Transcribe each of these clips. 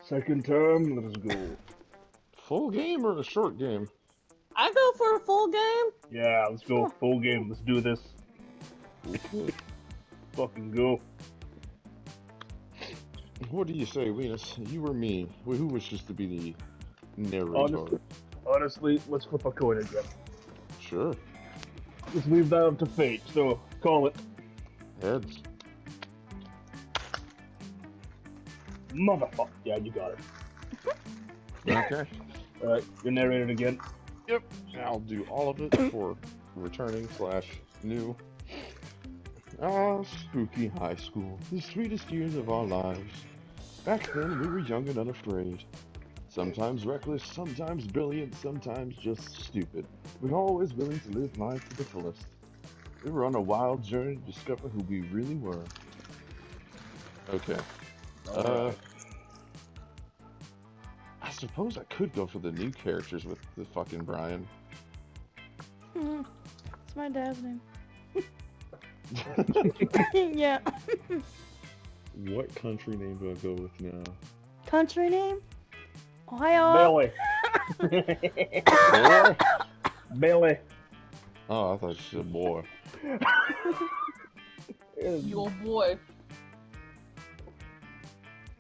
Second term, let us go. Full game or a short game? I go for a full game. Yeah, let's go. Sure. Full game. Let's do this. Okay. Fucking go. What do you say, Venus? You or me? Who wishes to be the narrator? Honestly, let's flip a coin again. Sure. Let's leave that up to fate. So, call it. Heads. Motherfucker. Yeah, you got it. Okay. Alright, you're narrated again. Yep. I'll do all of it for returning / new. Ah, spooky high school. The sweetest years of our lives. Back then, we were young and unafraid. Sometimes reckless, sometimes brilliant, sometimes just stupid. But always willing to live life to the fullest. We were on a wild journey to discover who we really were. Okay. I suppose I could go for the new characters with the fucking Brian. It's my dad's name. Yeah. What country name do I go with now? Country name? Ohio. Bailey. Boy? Bailey. Oh, I thought you said boy. Your boy.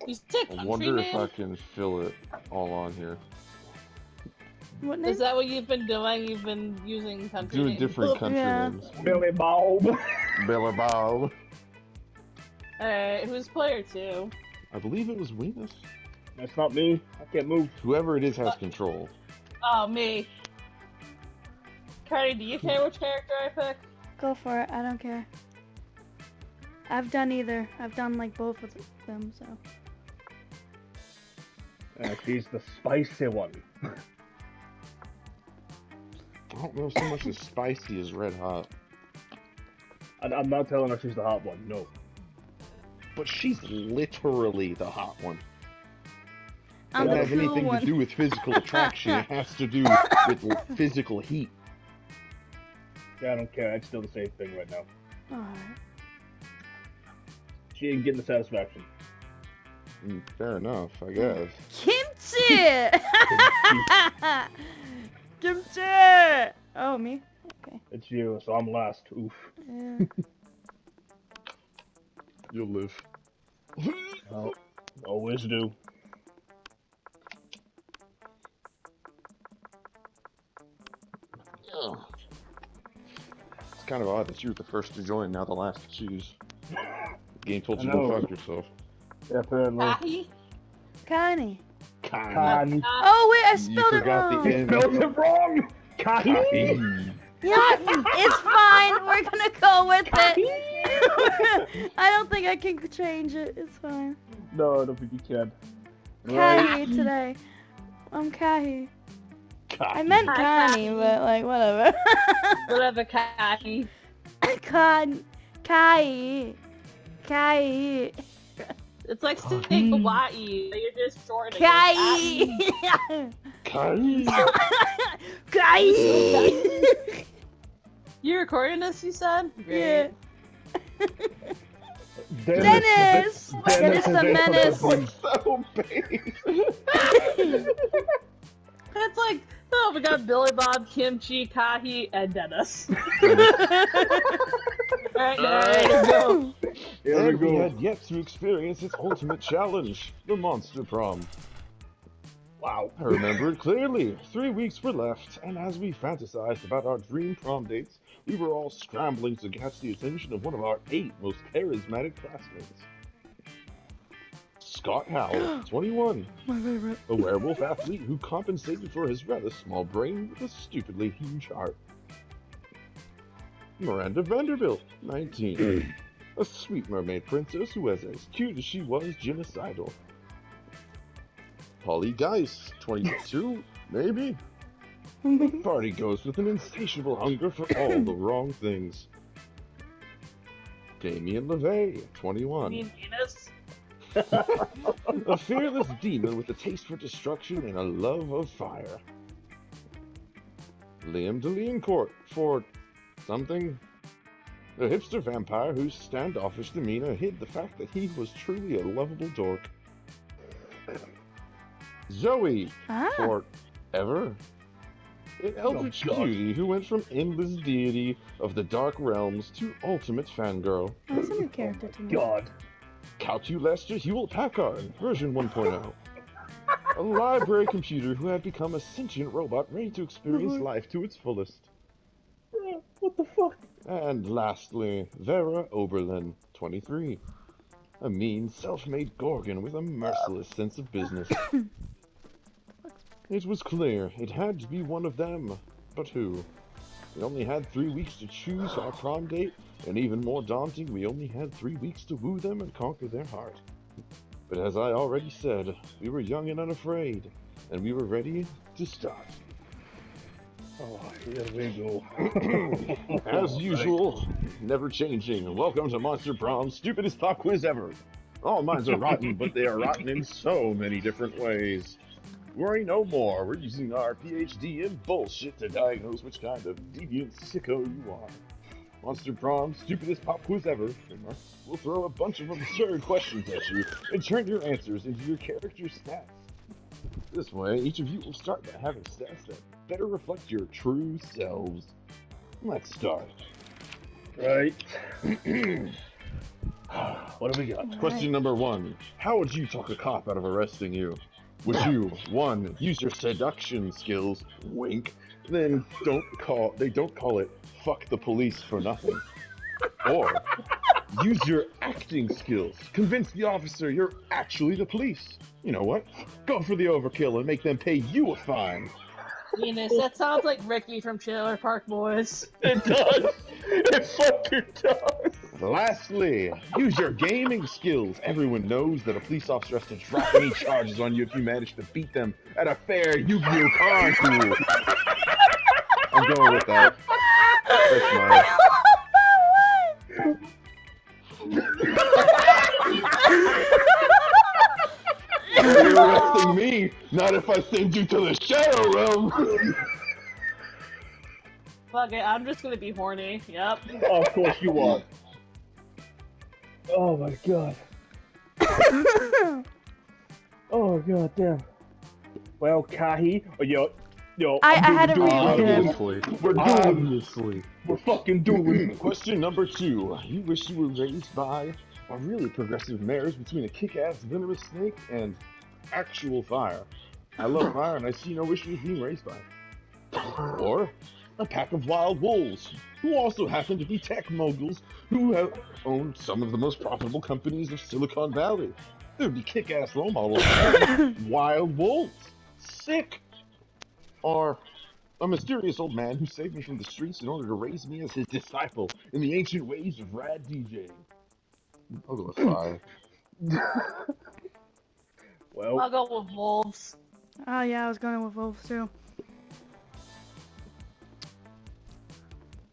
You said I country wonder name? if I can fill it all on here. What name? Is that what you've been doing? You've been using country Do names? different country Yeah. names. Billy Bob. Billy Bob. Alright, who's player 2? I believe it was Venus. That's not me. I can't move. Whoever it is has control. Oh, me. Cardi, do you care which character I pick? Go for it. I don't care. I've done either. I've done like both of them, so. She's the spicy one. I don't know so much as spicy as red hot. I'm not telling her she's the hot one. No. But she's literally the hot one. It I'm doesn't the have cool anything one. to do with physical attraction. It has to do with physical heat. Yeah, I don't care. It's still the same thing right now. Alright. She ain't getting the satisfaction. Fair enough, I guess. Kimchi! Kimchi! Oh, me? Okay. It's you, so I'm last. Oof. Yeah. You'll live. Oh, always do. Oh. It's kind of odd that you were the first to join, now the last to choose. The game told you I to know. go fuck yourself. Apparently. Kahi? Connie. Connie. Oh, wait, I You spelled it forgot wrong. the N. Spelled it wrong! Connie! You know what? It's fine. We're gonna go with it. I don't think I can change it. It's fine. No, I don't think you can. Kahi today. I'm Kahi. I meant Hi, Connie, but like whatever. Whatever, Kahi. Kai. Kai. It's like saying Hawaii, but you're just shortening it. Kai. Kai! Kai. You recording this, you said? Yeah. Great. Dennis. Dennis the Menace. So big! It's like, oh, we got Billy Bob, Kimchi, Kahi, and Dennis. Alright, there you go. Here we And we go. had yet to experience its ultimate challenge, the Monster Prom. Wow. I remember it clearly. 3 weeks were left, and as we fantasized about our dream prom dates, we were all scrambling to catch the attention of one of our 8 most charismatic classmates. Scott Howell, 21, My favorite. a werewolf athlete who compensated for his rather small brain with a stupidly huge heart. Miranda Vanderbilt, 19, a sweet mermaid princess who was as cute as she was genocidal. Polly Geis, 22, maybe? The party goes with an insatiable hunger for all the wrong things. Damien LeVay, 21. You mean Venus? A fearless demon with a taste for destruction and a love of fire. Liam DeLeoncourt, for something. A hipster vampire whose standoffish demeanor hid the fact that he was truly a lovable dork. Zoe, Ah. forever. An eldritch God. beauty who went from endless deity of the dark realms to ultimate fangirl. Oh, that's a new character to me. God. Calculester Hewlett Packard, version 1.0. A library computer who had become a sentient robot ready to experience life to its fullest. What the fuck? And lastly, Vera Oberlin, 23. A mean, self-made Gorgon with a merciless sense of business. It was clear it had to be one of them, but who? We only had 3 weeks to choose our prom date, and even more daunting, we only had 3 weeks to woo them and conquer their heart. But as I already said, we were young and unafraid, and we were ready to start. Oh, here we go. As usual, never changing. Welcome to Monster Prom's stupidest pop quiz ever. All minds are rotten, but they are rotten in so many different ways. Worry no more. We're using our PhD in bullshit to diagnose which kind of deviant sicko you are. Monster Prom, stupidest pop quiz ever. We'll throw a bunch of absurd questions at you and turn your answers into your character's stats. This way, each of you will start by having stats that better reflect your true selves. Let's start. Right. What have we got? Question number 1. How would you talk a cop out of arresting you? Would you, 1, use your seduction skills, wink, then they don't call it fuck the police for nothing. Or, use your acting skills, convince the officer you're actually the police. You know what? Go for the overkill and make them pay you a fine. Venus, that sounds like Ricky from Trailer Park Boys. It does! It fucking does! Lastly, use your gaming skills. Everyone knows that a police officer has to drop any charges on you if you manage to beat them at a fair Yu-Gi-Oh! Card pool. I'm going with that. That's mine. You're arresting me, not if I send you to the Shadow Realm. Fuck it, I'm just gonna be horny. Yep. Oh, of course you are. Oh my god. Oh god damn. Well, Kahi, I had to read it. Obviously. Obviously. We're fucking doing it. Question number 2. You wish you were raised by a really progressive marriage between a kick-ass venomous snake and actual fire. I love fire and I see no issue with being raised by it. Or a pack of wild wolves, who also happen to be tech moguls who have owned some of the most profitable companies of Silicon Valley. There'd be kick-ass role models and wild wolves. Sick! Or a mysterious old man who saved me from the streets in order to raise me as his disciple in the ancient ways of rad DJing. I'll go with 5. Well, I'll go with wolves. Oh yeah, I was going with wolves too.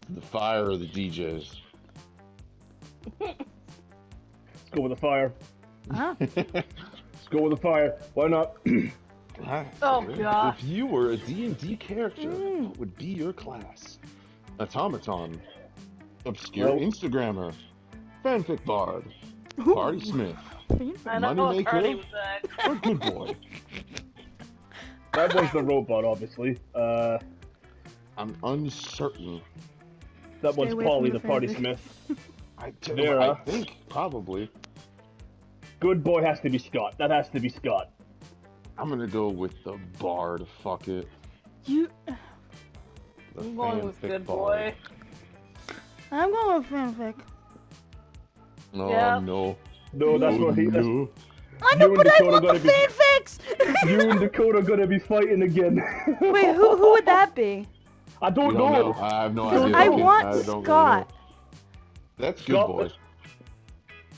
The fire or the DJs? let's go with the fire. Huh? Let's go with the fire. Why not? Oh, God. If you were a D&D character, what would be your class? Automaton, obscure Well- Instagrammer, fanfic bard, Ooh. party smith, I know what Cardi Moneymaker, was saying. or good boy? That was the robot, obviously. I'm uncertain. That Stay one's away Polly, from the the party fanfic. smith. I Vera. think probably. Good boy has to be Scott. That has to be Scott. I'm gonna go with the bard. Fuck it. You. The I'm going with fanfic good bard. boy. I'm going with fanfic. No, Yeah. no. No, that's what he. That's, No. I know, You but and I Dakota want the gotta be- fanfics. you and Dakota are gonna be fighting again. Wait, who would that be? I We don't don't know. know. I have no Don't idea. know. I Okay, want don't really Scott. know. That's good Scott- boy.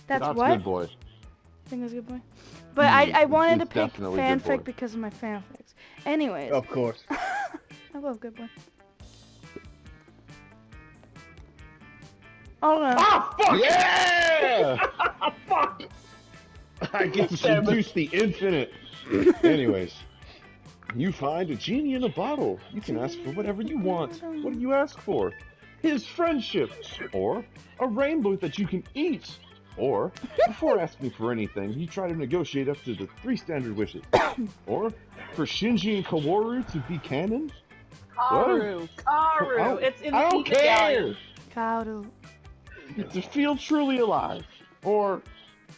That's Scott's what? good boy. I think that's a good point. But I wanted to it's pick definitely Good Boy. fanfic because of my fanfics. Anyways, Of course. I love Good Boy. Oh no. Ah, fuck! Yeah! Fuck! I get to Damn it. seduce the infinite. Anyways, you find a genie in a bottle. You can ask for whatever you want. What do you ask for? His friendship, or a rainbow that you can eat, Or, before asking for anything, you try to negotiate up to the 3 standard wishes. Or, for Shinji and Kaworu to be canon? Karu. Karu. It's in the I don't care! Kaoru. To feel truly alive. Or,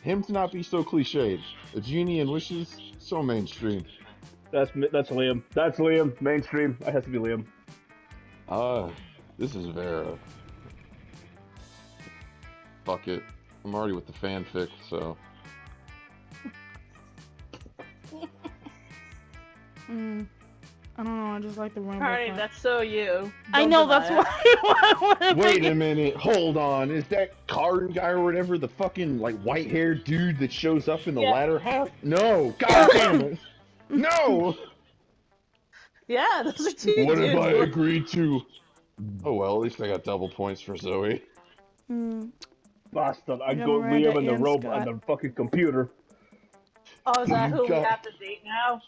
him to not be so cliched. A genie and wishes, so mainstream. That's Liam. That's Liam. Mainstream. It has to be Liam. This is Vera. Fuck it. I'm already with the fanfic, so. I don't know, I just like the rainbow Cardi, part. that's so you. I Don't know, deny that's it. why I want to Wait a minute, hold on. Is that Card guy or whatever the fucking like white-haired dude that shows up in the Yeah. latter half? No, god damn it. No! Yeah, those are two What dudes. have I agreed to? Oh well, at least I got double points for Zoe. Bastard. I Yeah, go Miranda Liam and the and robot Scott. and the fucking computer. Oh, is that who we God. have to date now?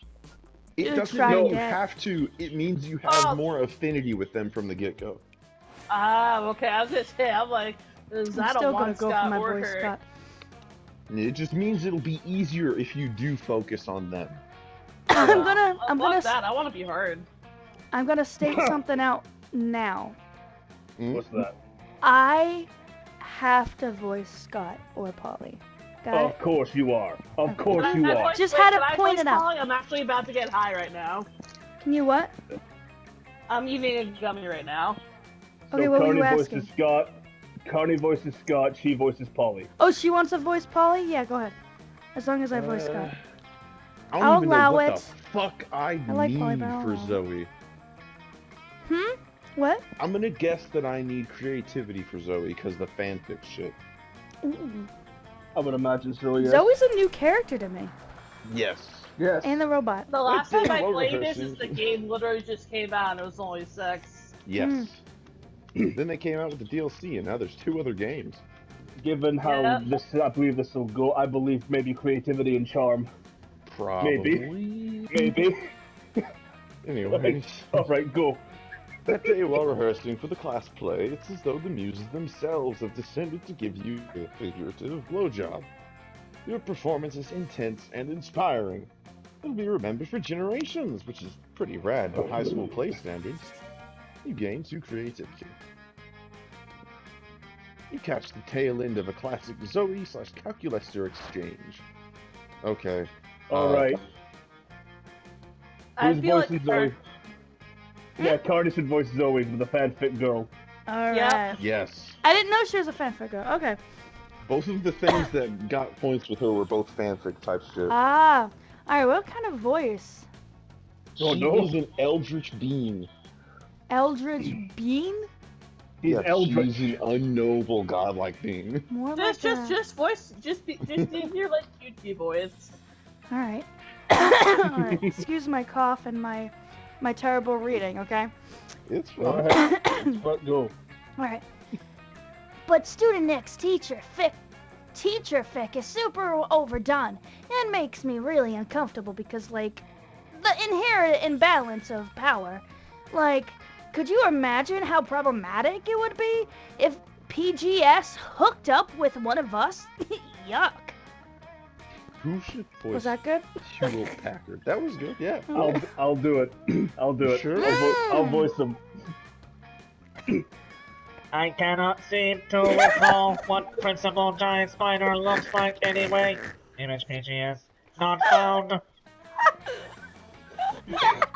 It You're doesn't trying mean to you get- have to, it means you have Oh. more affinity with them from the get-go. Ah, okay. I was gonna say, I'm like, is I'm that still a gonna one go for Scott my or boy her? Scott. It just means it'll be easier if you do focus on them. I'm Fuck gonna that. I want to be hard. I'm gonna state something out now. Hmm? What's that? I have to voice Scott or Polly. Got Of it? course you are. Of course Can you I are. voice- Just wait, had can it I pointed voice out. Polly? I'm actually about to get high right now. Can you what? I'm eating a gummy right now. Okay, So what were Carney you voices asking? Scott. Carney voices Scott. She voices Polly. Oh, she wants to voice Polly? Yeah, go ahead. As long as I voice Scott. I don't I'll even know allow what it. the fuck I like need Polly, but I'll for allow it. Zoe. What? I'm gonna guess that I need creativity for Zoe because the fanfic shit. Ooh. I would imagine so, yes. Zoe's a new character to me. Yes. Yes. And the robot. The last did time I well played this rehearsing. is the game literally just came out and it was only 6. Yes. Then they came out with the DLC, and now there's 2 other games. Given how Yeah. this, I believe this will go. I believe maybe creativity and charm. Probably. Maybe. Anyways, All right, go. that day while rehearsing for the class play, it's as though the muses themselves have descended to give you a figurative blowjob. Your performance is intense and inspiring. It'll be remembered for generations, which is pretty rad by high school play standards. You gain 2 creativity. You catch the tail end of a classic Zoe/Calculester exchange. Okay. All right. I Who's feel like voicing Zoe? Yeah, Carney should voice Zoe, the fanfic girl. Alright. Yep. Yes. I didn't know she was a fanfic girl. Okay. Both of the things that got points with her were both fanfic type shit. Ah. Alright, what kind of voice? Oh, She no. was an eldritch being. Eldridge Bean? He's Yeah, Eldritch. she's an unknowable godlike being. More like Just voice, just do your like cutesy voice. Alright. Alright. Excuse my cough and my terrible reading, okay? It's Go fun. ahead. But go. Alright. But Student Nick's teacher fic is super overdone and makes me really uncomfortable because, like, the inherent imbalance of power. Like, could you imagine how problematic it would be if PGS hooked up with one of us? Yuck. Who should voice Was that good? Hewlett Packard? That was good, yeah. I'll do it. I'll do it. Sure? I'll voice them. I cannot seem to recall what Principal Giant Spider looks like anyway. Image PGS. Not found.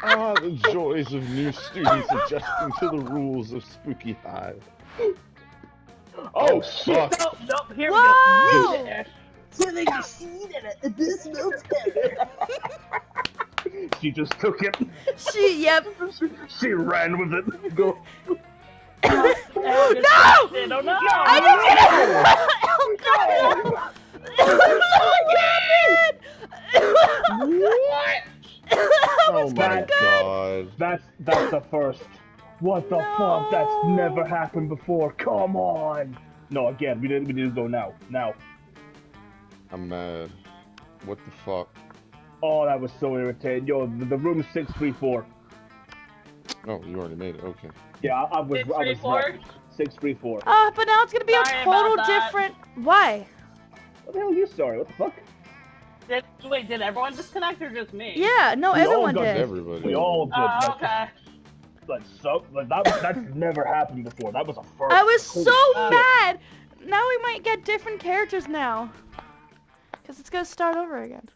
Ah, the joys of new students adjusting to the rules of Spooky Hive. Oh fuck. No, here Whoa! we go. Something you seen in it. This smells better. She just took it. Yep. She ran with it. Go. No! No, no! I didn't get What? Oh my god. That's the first. What the fuck? That's never happened before. Come on. No, again, we need to go now. Now. I'm mad. What the fuck? Oh, that was so irritating. Yo, the room 634. Oh, you already made it, okay. Yeah, I was 634? 634. But now it's gonna be Sorry a total about that. different. Why? What the hell are you sorry? What the fuck? Wait, did everyone disconnect or just me? Yeah, no, We all everyone got did. Everybody. We all did. Oh, okay. That's never happened before. That was a first. I was Holy so shit. mad. Now we might get different characters now. Because it's going to start over again.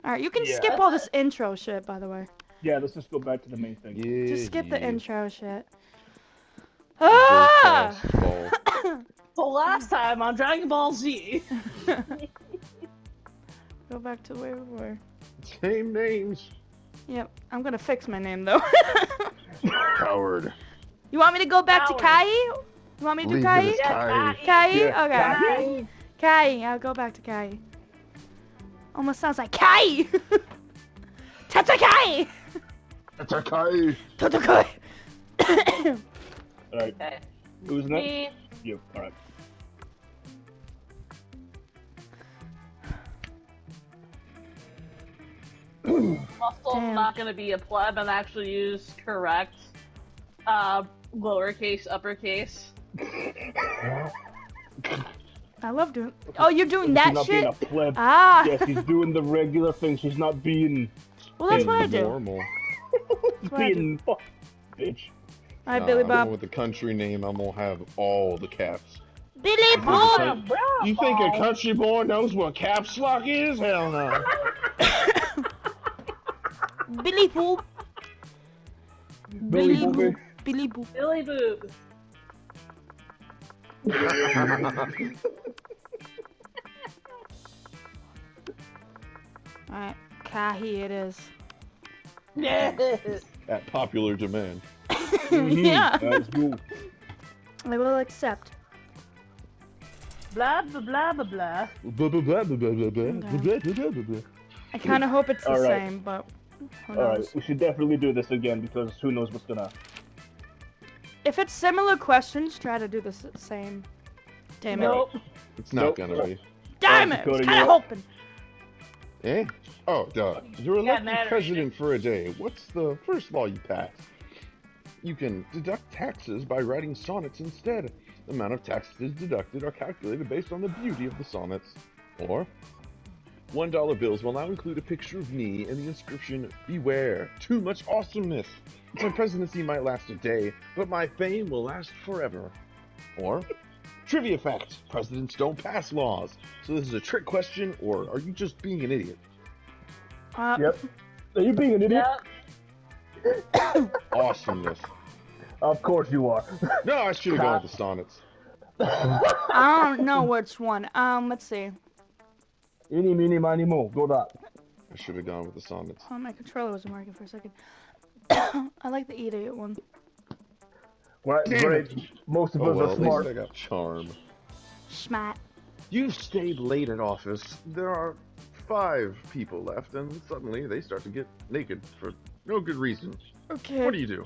Alright, you can Yeah. skip all this intro shit, by the way. Yeah, let's just go back to the main thing. Yeah, Just skip the yeah. intro shit. Go Ah! fast, ball. The last time on Dragon Ball Z. Go back to where we were. Same names. Yep, I'm going to fix my name, though. Coward. You want me to go back to Howard. Kai? You want me to do Leave Kai? it as Kai. Kai? Yeah. Okay. Kai, I'll go back to Kai. Almost sounds like Kai! Tatakai! That's our Kai. Tatakai! Alright, Okay. who's next? Me. You. Alright. Also Damn. not gonna be a pleb and actually use correct lowercase, uppercase. I love doing. Oh, you're doing She's that not shit? being a pleb. Ah! Yeah, she's doing the regular thing. She's not being. Well, that's what I do. Normal. what I do. being. Fuck, bitch. Alright, Billy I'm going Bob. with the country name, I'm gonna have all the caps. Billy Bob! You think a country boy knows what caps lock is? Hell no. Billy Bob! Billy Boop. Bobby. Billy Boop. Billy Boob. Alright, Kahi it is. Yes. At popular demand. Yeah, Let's go. I will accept. Blah blah blah blah blah. I kind of hope it's the Alright. same, but who Alright, knows? we should definitely do this again because who knows what's gonna. If it's similar questions, try to do the same. Damn it. Nope. It's not Nope. gonna be. Damn it! I Dakota, was you're kind of up. hoping. Eh? Oh, duh. You're Yeah, elected narrated. president for a day. What's the first law you pass? You can deduct taxes by writing sonnets instead. The amount of taxes deducted are calculated based on the beauty of the sonnets. Or, $1 bills will now include a picture of me and the inscription, "Beware, too much awesomeness. My presidency might last a day, but my fame will last forever." Or, trivia fact, presidents don't pass laws. So this is a trick question, or are you just being an idiot? Yep. Are you being an idiot? Yep. Awesomeness. Of course you are. No, I should have gone with the sonnets. I don't know which one. Let's see. Eeny, meeny, miny, mo. Go that. I should have gone with the sonnets. Oh, my controller wasn't working for a second. I like the idiot one. Right, Damn great. it. Most of Oh us well, are at least smart. I got charm. Schmat. You've stayed late at office. There are 5 people left, and suddenly they start to get naked for no good reason. Okay. What do you do?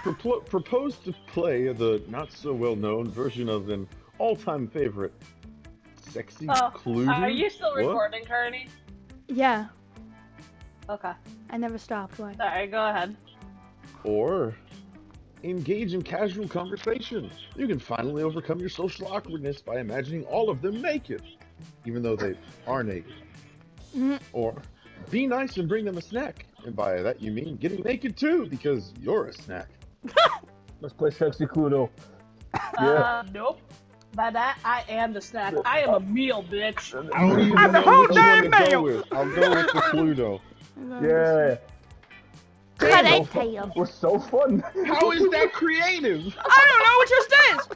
Propose to play the not-so-well-known version of an all-time favorite, Sexy Oh, Clue? are you still What? recording, Carney? Yeah, Okay. I never stopped. Why? Sorry, go ahead. Or engage in casual conversation. You can finally overcome your social awkwardness by imagining all of them naked, even though they are naked. Mhm. Or be nice and bring them a snack. And by that you mean getting naked too, because you're a snack. Let's play Sexy Cluedo. Yeah. Nope. By that, I am the snack. I am a meal, bitch. I don't even I'm the know whole which one to damn go meal. with. I'll go with the Cluedo. Yeah. Cut Damn, it, tail. was so fun. How is that creative? I don't know what yours is.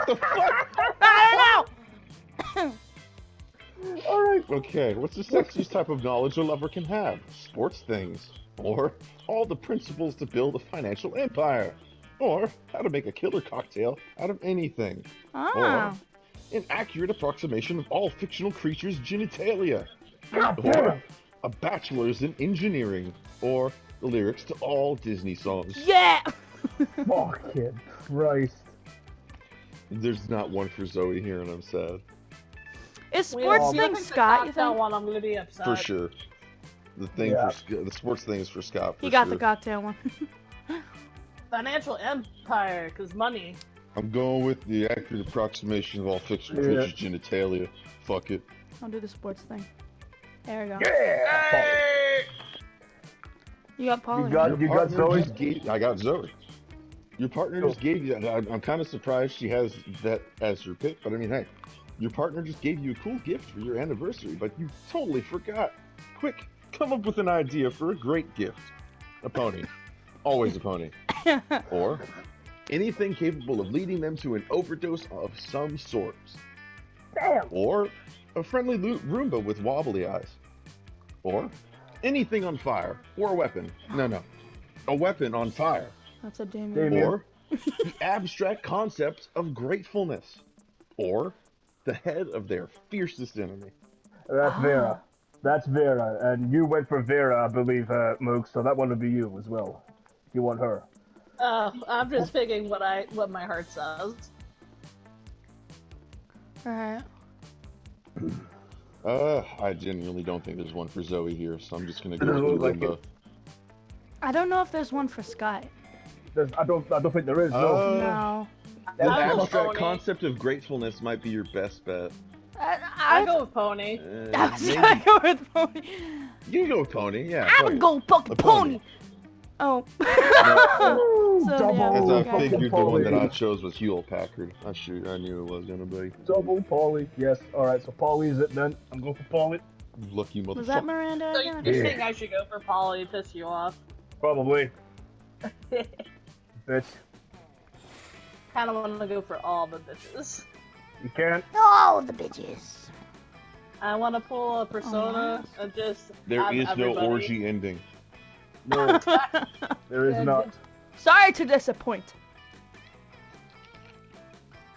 The fuck? I don't know. Alright. Okay, what's the sexiest type of knowledge a lover can have? Sports things. Or all the principles to build a financial empire. Or how to make a killer cocktail out of anything. Ah. An accurate approximation of all fictional creatures' genitalia. God damn Or it. a bachelor's in engineering. Or the lyrics to all Disney songs. Yeah. Fucking Christ. There's not one for Zoe here, and I'm sad. Is Wait, sports if you thing pick the Scott? You cocktail think? one, I'm gonna be upset. For sure. The thing Yeah. the sports thing is for Scott. For He got sure. the cocktail one. Financial empire, cause money. I'm going with the accurate approximation of all fictional Yeah. creatures' genitalia. Fuck it. I'll do the sports thing. There we go. Yeah! You got Polly. You got- Your partner Zoe? just gave- I got Zoe. Your partner just gave you that. I'm kind of surprised she has that as her pick, but I mean, hey, your partner just gave you a cool gift for your anniversary, but you totally forgot. Quick, come up with an idea for a great gift. A pony. Always a pony. Or anything capable of leading them to an overdose of some sort. Damn! Or a friendly Roomba with wobbly eyes. Or anything on fire. Or a weapon. No. A weapon on fire. That's a Damien. Damien. Or the abstract concept of gratefulness. Or the head of their fiercest enemy. That's Vera. That's Vera. And you went for Vera, I believe, Moog, so that one would be you as well. You want her. I'm just picking what my heart says. Alright. I genuinely don't think there's one for Zoe here, so I'm just gonna go Doesn't with look like Roomba. I don't know if there's one for Sky. I don't think there is, no. No. The I'll go abstract pony. concept of gratefulness might be your best bet. I go with pony. I was Maybe. gonna go with Pony. You can go with Pony, yeah. I'm fuck gonna it. go fucking A pony. Pony. Oh. Ooh, So, double yeah, As I okay. figured, the one that I Polly. chose was Hewlett Packard. I knew it was gonna be. Double Polly. Yes. Alright, so Polly is it then. I'm going for Polly. Lucky Was that motherfucker. Miranda So again? you Yeah. think I should go for Polly to piss you off? Probably. Bitch. Kind of want to go for all the bitches. You can't. All the bitches. I want to pull a persona Oh, and just There have is no everybody. orgy ending. No, there is not. Sorry to disappoint.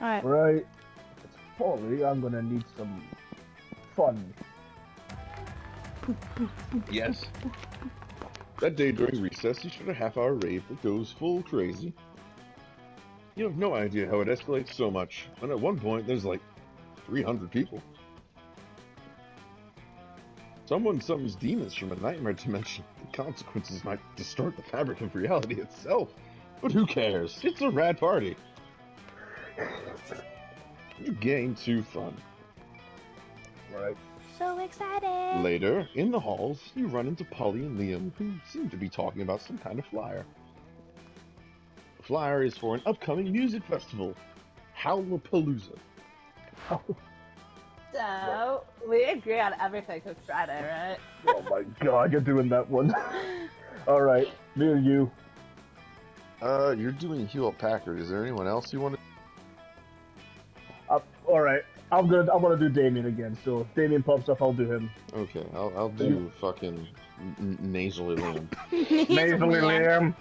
Alright. Right. It's Polly. I'm gonna need some fun. Yes. That day during recess, you start a half-hour rave that goes full crazy. You have no idea how it escalates so much, and at one point, there's like 300 people. Someone summons demons from a nightmare dimension. The consequences might distort the fabric of reality itself. But who cares? It's a rad party. You gain 2 fun. Right. So excited. Later, in the halls, you run into Polly and Liam, who seem to be talking about some kind of flyer. The flyer is for an upcoming music festival, Howlapalooza. So, we agree on everything for Friday, right? Oh my god, you're doing that one. Alright, me or you? You're doing Hewlett Packard. Is there anyone else you want to? Alright, I'm gonna do Damien again, so if Damien pops up, I'll do him. Okay, I'll do fucking nasally Liam. Nasally Liam.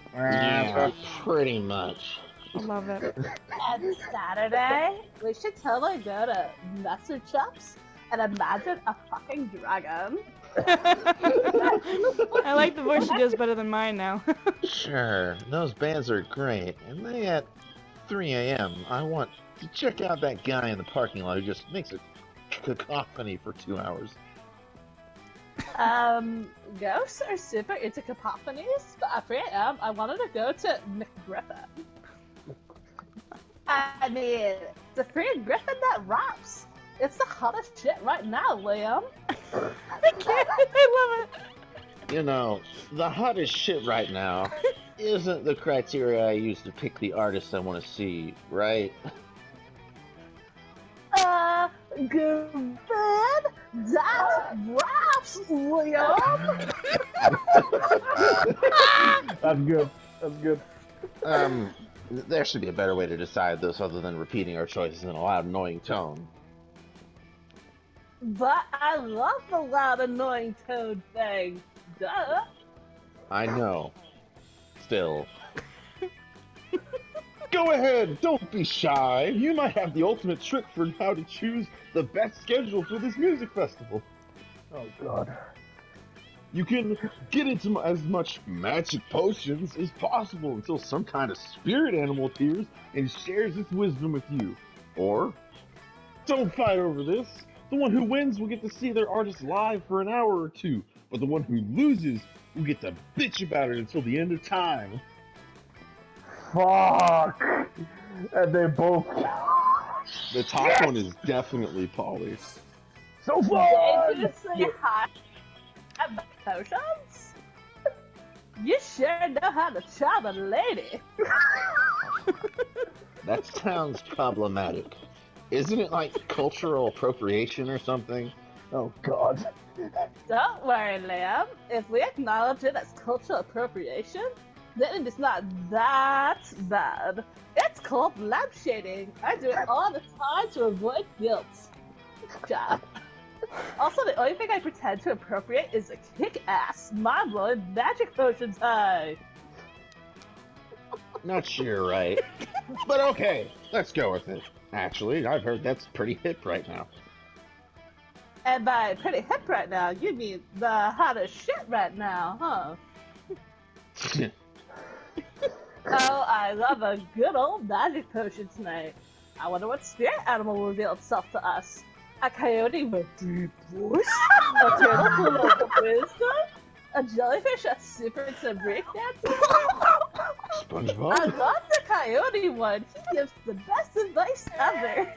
Pretty much. I love it. And Saturday, we should totally go to Messer Chops and imagine a fucking dragon. I like the voice she does better than mine now. Sure, those bands are great, and they at 3 a.m. I want to check out that guy in the parking lot who just makes a cacophony for 2 hours. Ghosts are super into cacophonies, but at 3 a.m. I wanted to go to McGriffin. I mean, the freaking Griffin that raps. It's the hottest shit right now, Liam. I can't. I love it. You know, the hottest shit right now isn't the criteria I use to pick the artist I want to see, right? Griffin that raps, Liam. That's good. That's good. There should be a better way to decide this other than repeating our choices in a loud, annoying tone. But I love the loud, annoying tone thing. Duh. I know. Still. Go ahead, don't be shy. You might have the ultimate trick for how to choose the best schedule for this music festival. Oh god. You can get into as much magic potions as possible until some kind of spirit animal appears and shares its wisdom with you. Or, don't fight over this. The one who wins will get to see their artist live for an hour or 2, but the one who loses will get to bitch about it until the end of time. Fuck. And they both. The top one is definitely Polly. So Did fun! you say hi about potions? You sure know how to charm a lady. That sounds problematic. Isn't it like cultural appropriation or something? Oh God. Don't worry, Liam. If we acknowledge it as cultural appropriation, then it's not that bad. It's called lampshading. I do it all the time to avoid guilt. Job. Also, the only thing I pretend to appropriate is a kick-ass, mind-blowing magic potions high. Not sure, right? But okay, let's go with it. Actually, I've heard that's pretty hip right now. And by pretty hip right now, you mean the hottest shit right now, huh? Oh, I love a good old magic potion tonight. I wonder what spirit animal will reveal itself to us. A coyote with deep voice? A turtle full of wisdom? A jellyfish that's super into breakdancing? I SpongeBob? love the coyote one. He gives the best advice ever.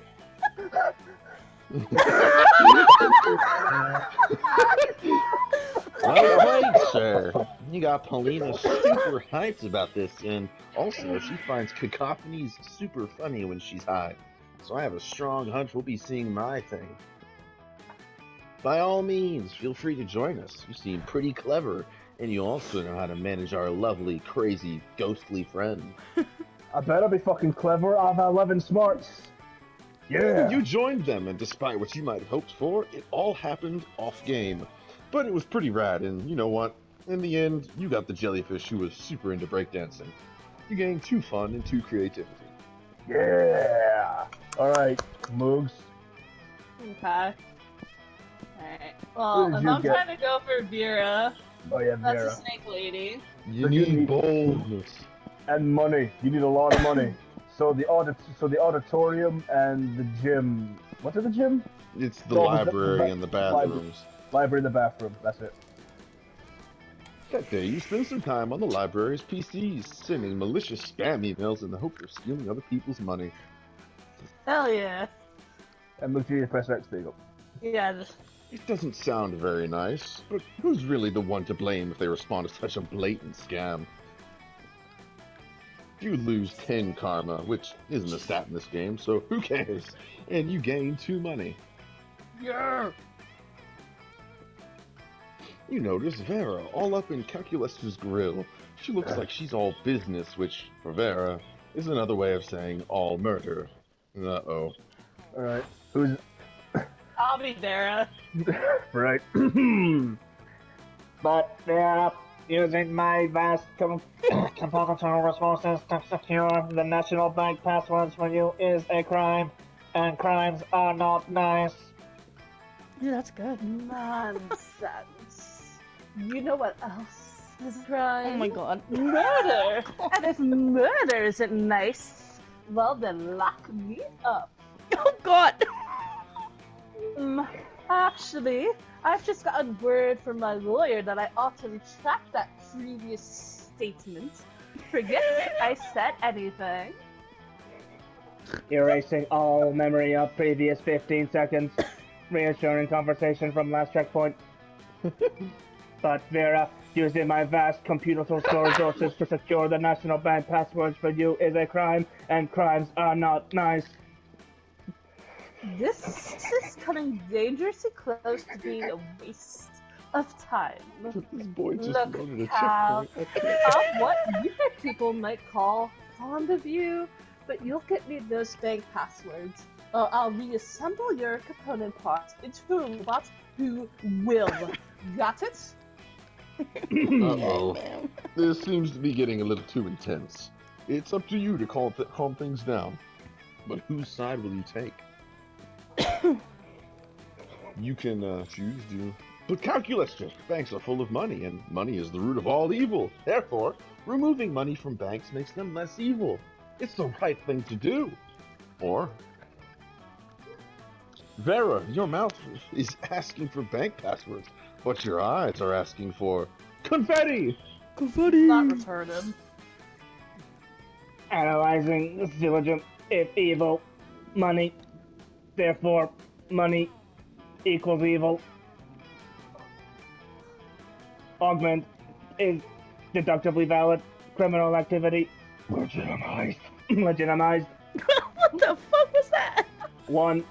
Well played, sir. You got Paulina super hyped about this, and also she finds cacophonies super funny when she's high. So I have a strong hunch we'll be seeing my thing. By all means, feel free to join us. You seem pretty clever, and you also know how to manage our lovely, crazy, ghostly friend. I better be fucking clever. I have 11 smarts. Yeah. You joined them, and despite what you might have hoped for, it all happened off game. But it was pretty rad, and you know what? In the end, you got the jellyfish who was super into breakdancing. You gained 2 fun and 2 creativity. Yeah. All right, Moogs. Okay. Alright. Well, did if you I'm get? trying to go for Vera, Oh yeah, that's Vera. a snake lady. You But you need need- boldness. And money. You need a lot of money. So the auditorium and the gym. What's in the gym? It's the No, library and the bathrooms. Library and the bathroom. That's it. That day, you spend some time on the library's PCs, sending malicious spam emails in the hope of stealing other people's money. Hell yeah. And look, you press X. There you go. Yeah, just It doesn't sound very nice, but who's really the one to blame if they respond to such a blatant scam? You lose 10 karma, which isn't a stat in this game, so who cares? And you gain 2 money. yeah. You notice Vera all up in Calculus' grill. She looks like she's all business, which, for Vera, is another way of saying all murder. Uh-oh. All right. Who's I'll be Vera. right? But they're using my vast computational resources to secure the national bank passwords for you is a crime, and crimes are not nice. Dude, that's good. Nonsense. You know what else is crime? Oh my god. Murder! And if murder isn't nice, well then lock me up. Oh god. Actually, I've just gotten word from my lawyer that I ought to retract that previous statement. Forget I said anything. Erasing all memory of previous 15 seconds. Reassuring conversation from last checkpoint. But Vera, using my vast computational storage resources to secure the national bank passwords for you is a crime, and crimes are not nice. This is coming dangerously close to being a waste of time. This boy just Look, loaded a Cal, checkpoint. I'm what you people might call fond of you, but you'll get me those bank passwords. I'll reassemble your component parts into a robot who will. Got it? Uh-oh. This seems to be getting a little too intense. It's up to you to calm things down. But whose side will you take? You can choose to... But calculus just banks are full of money, and money is the root of all evil. Therefore, removing money from banks makes them less evil. It's the right thing to do. Or... Vera, your mouth is asking for bank passwords, but your eyes are asking for confetti! Not retarded. Analyzing the syllogism. If evil, money, therefore money equals evil. Augment is deductively valid. Criminal activity. Legitimized. Legitimized. What the fuck was that? 1.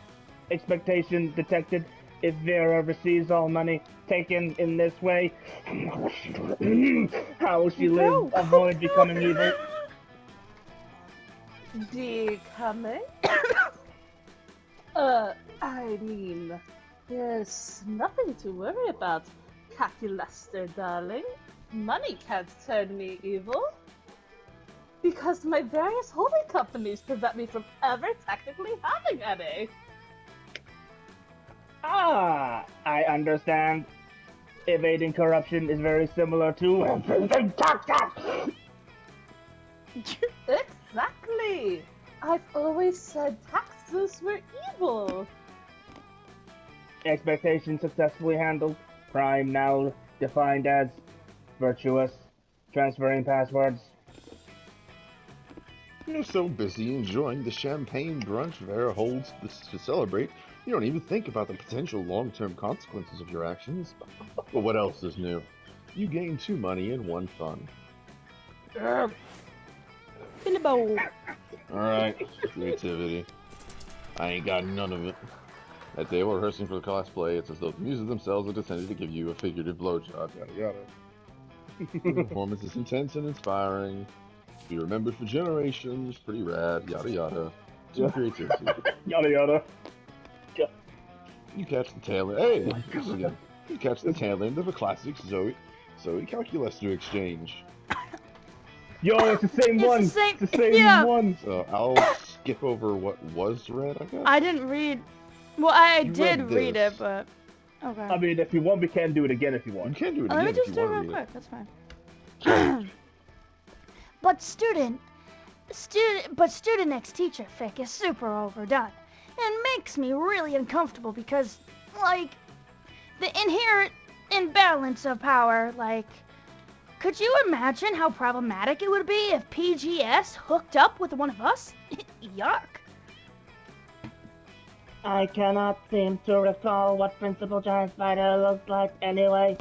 Expectation detected. If Vera receives all money taken in this way, how will she live? Avoid becoming evil. Becoming? I mean, there's nothing to worry about, Caculester, darling. Money can't turn me evil. Because my various holding companies prevent me from ever technically having any. Ah, I understand. Evading corruption is very similar to evading taxes. Exactly! I've always said taxes were evil. Expectation successfully handled. Crime now defined as virtuous. Transferring passwords. You're so busy enjoying the champagne brunch Vera holds to celebrate, you don't even think about the potential long-term consequences of your actions. But what else is new? You gain 2 money and 1 fun. Bilbo. Alright, creativity. I ain't got none of it. That day while rehearsing for the cosplay, it's as though the muses themselves have decided to give you a figurative blowjob, yada yada. The performance is intense and inspiring. Be remembered for generations, pretty rad, yada yada. Some creativity. Yada yada. You catch the tail end. Hey, this again. You catch the tail end of a classic Zoe Calculester exchange. Yo, it's the same It's one. the same- It's the same yeah. one. So I'll skip over what was read, I guess. I didn't read. Well, I You did read read this. it, but okay. I mean, if you want, we can do it again if you You want. can do it Let again me if just you do it want real to read quick. That's fine. it. But student X teacher fic is super overdone and makes me really uncomfortable because, like, the inherent imbalance of power, like, could you imagine how problematic it would be if PGS hooked up with one of us? Yuck. I cannot seem to recall what Principal Giant Spider looks like anyway.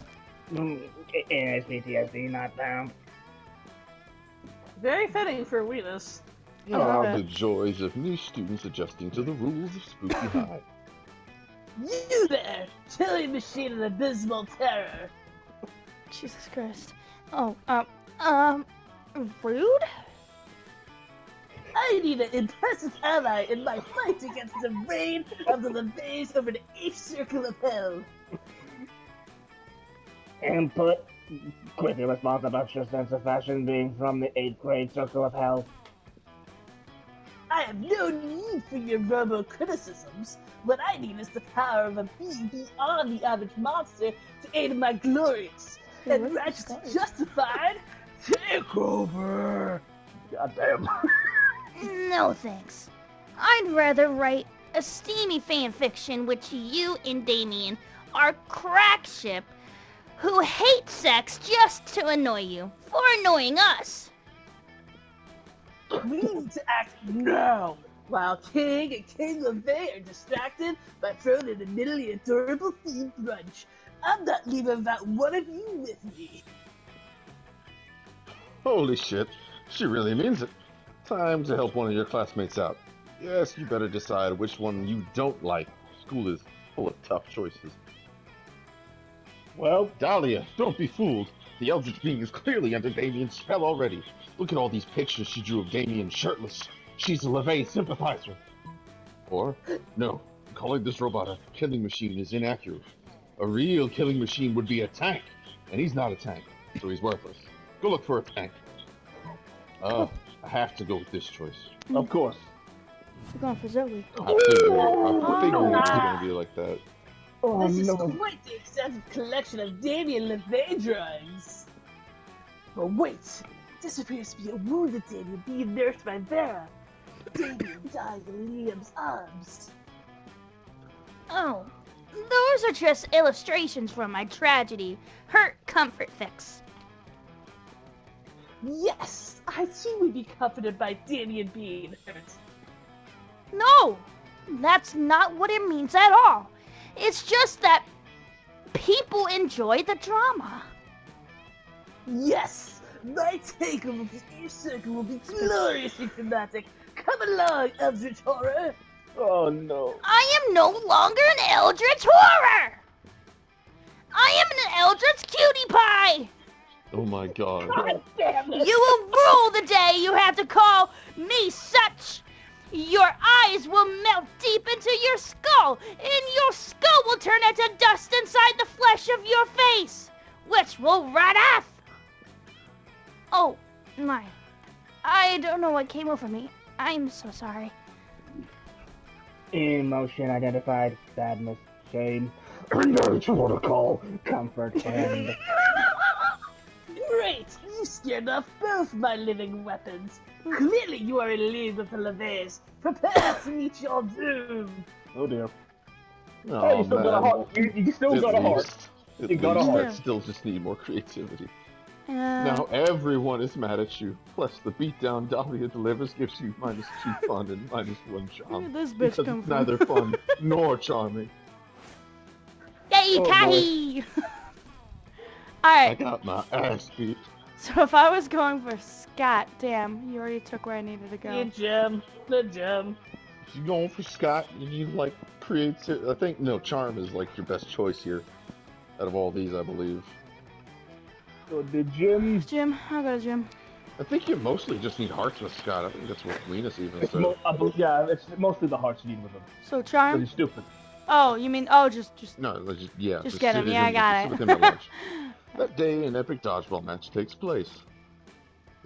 PTSD not found. Very fitting for Weenus. love Ah, it. the joys of new students adjusting to the rules of Spooky High. You there! Killing machine and abysmal terror! Jesus Christ. Oh, rude? I need an impressive ally in my fight against the reign of the LeVays over the 8th Circle of Hell. Input. Quickly response about your sense of fashion being from the 8th grade circle of hell. I have no need for your verbal criticisms. What I need is the power of a being beyond the average monster to aid in my glorious Yeah, and where's the righteous stars? justified takeover. Goddamn. No thanks. I'd rather write a steamy fanfiction which you and Damien are crack ship who hate sex just to annoy you for annoying us. We need to act now, while King and King LeVay are distracted by throwing an admittedly adorable themed brunch. I'm not leaving without one of you with me. Holy shit, she really means it. Time to help one of your classmates out. Yes, you better decide which one you don't like. School is full of tough choices. Well, Dahlia, don't be fooled. The eldritch being is clearly under Damien's spell already. Look at all these pictures she drew of Damien shirtless. She's a LeVay sympathizer. Or, no, calling this robot a killing machine is inaccurate. A real killing machine would be a tank, and he's not a tank, so he's worthless. Go look for a tank. I have to go with this choice. of course. We're going for Zoe. I figured it was no. gonna be like that. Oh This is no. quite the extensive collection of Damien LeVay drawings. But wait, this appears to be a wounded Damien being nursed by Vera. Damien dying in Liam's arms. Oh, those are just illustrations from my tragedy, Hurt Comfort Fix. Yes, I too would be comforted by Danny and being hurt. No, that's not what it means at all. It's just that people enjoy the drama. Yes! My takeover of the Ear Circle will be gloriously dramatic. Come along, Eldritch Horror! Oh no. I am no longer an Eldritch Horror! I am an Eldritch Cutie Pie! Oh my god. God damn it! You will rule the day you have to call me such! Your eyes will melt deep into your skull, and your skull will turn into dust inside the flesh of your face, which will rot off! Oh, my. I don't know what came over me. I'm so sorry. Emotion identified. Sadness. Shame. Anger, it's what I call. Comfort and... Great! You scared off both my living weapons. Clearly you are in league with the LeVays. Prepare to meet your doom! Oh dear. Oh, Hey, you still got a man. heart. You still got a heart. At You got a least heart. I still just need more creativity. Now, Now everyone is mad at you. Plus the beatdown Dahlia delivers gives you -2 fun and -1 where charm. did this bitch Because come it's from? neither fun nor charming. Yay, Oh, Tahi! I Alright, got my ass beat. so if I was going for Scott, damn, you already took where I needed to go. Good gem. Good gem. If you're going for Scott, you need like creative. I think no, charm is like your best choice here. Out of all these, I believe. So the gym. Jim, I'll go to Jim. I think you mostly just need hearts with Scott. I think that's what Venus even It's said. yeah, it's mostly the hearts you need with him. So Because Charm? he's stupid. Oh, you mean, oh, just, No, let's just yeah. Just get him. sit Yeah, I him- got sit it. with him at lunch. That day, an epic dodgeball match takes place.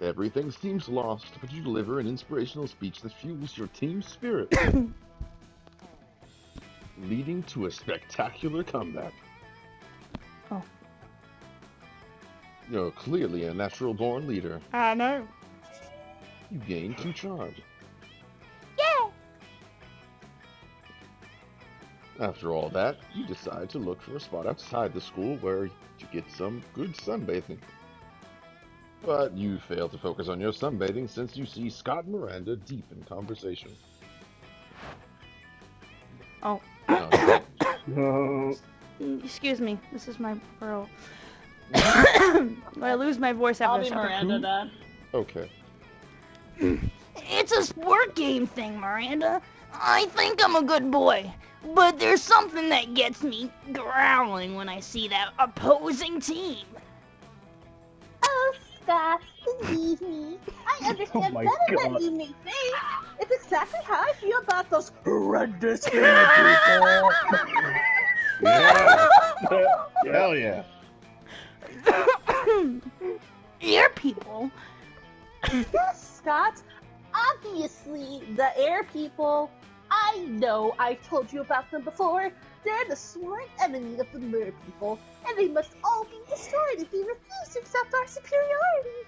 Everything seems lost, but you deliver an inspirational speech that fuels your team spirit, leading to a spectacular comeback. Oh. You're clearly a natural-born leader. I know. You gain 2 charms. Yeah. After all that, you decide to look for a spot outside the school where you get some good sunbathing. But you fail to focus on your sunbathing since you see Scott and Miranda deep in conversation. Oh. Now, No. Excuse me, this is my pearl. I lose my voice I'll after be a second. Miranda then. okay. It's a sport game thing, Miranda. I think I'm a good boy, but there's something that gets me growling when I see that opposing team. Oh, Scott, believe me. I understand Oh my better God. than you may think. It's exactly how I feel about those horrendous people. Yeah! Hell yeah! Air people? Yes, Scott. Obviously, the air people. I know I've told you about them before. They're the sworn enemy of the mer people, and they must all be destroyed if we refuse to accept our superiority.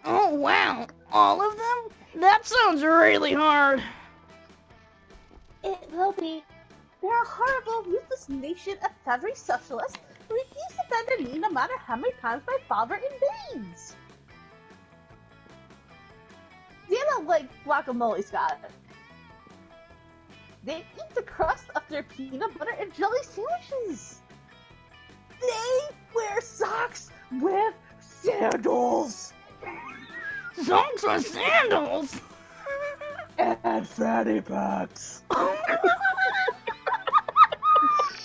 Oh wow, all of them? That sounds really hard. It will be. They're a horrible, ruthless nation of feathery socialists who refuse to bend their knee no matter how many times my father invades. They don't like guacamole, Scott. They eat the crust of their peanut butter and jelly sandwiches. They wear socks with sandals Socks or sandals? and fanny packs.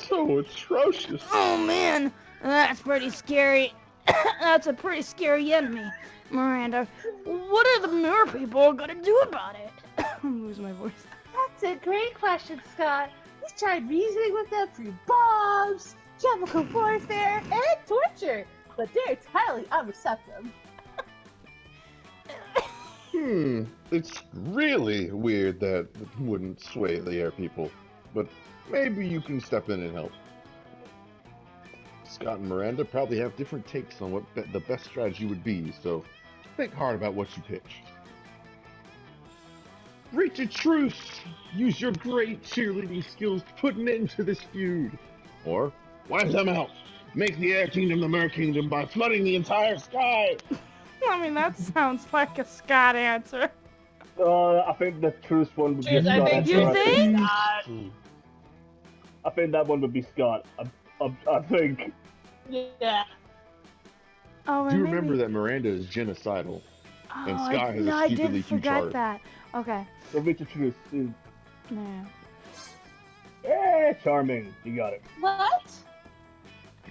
So atrocious! Oh man, that's pretty scary. That's a pretty scary enemy. Miranda, what are the Mirror people gonna do about it? I'm losing my voice. That's a great question, Scott. He's tried reasoning with them through bombs, chemical warfare, and torture, but they're entirely unreceptive. It's really weird that it wouldn't sway the air people, but maybe you can step in and help. Scott and Miranda probably have different takes on what the best strategy would be, so think hard about what you pitch. Reach a truce! Use your great cheerleading skills to put an end to this feud. Or, wipe them out! Make the Air Kingdom the Mer Kingdom by flooding the entire sky! I mean, that sounds like a Scott answer. I think the truth one would be Jeez, I Scott. think You I think? I think that one would be Scott. I think. Yeah. Oh, Do and remember maybe... that Miranda is genocidal? Oh, and Sky has a I stupidly did huge forget heart. that. Okay. So reach the truth. Dude. Yeah. Charming. You got it. What?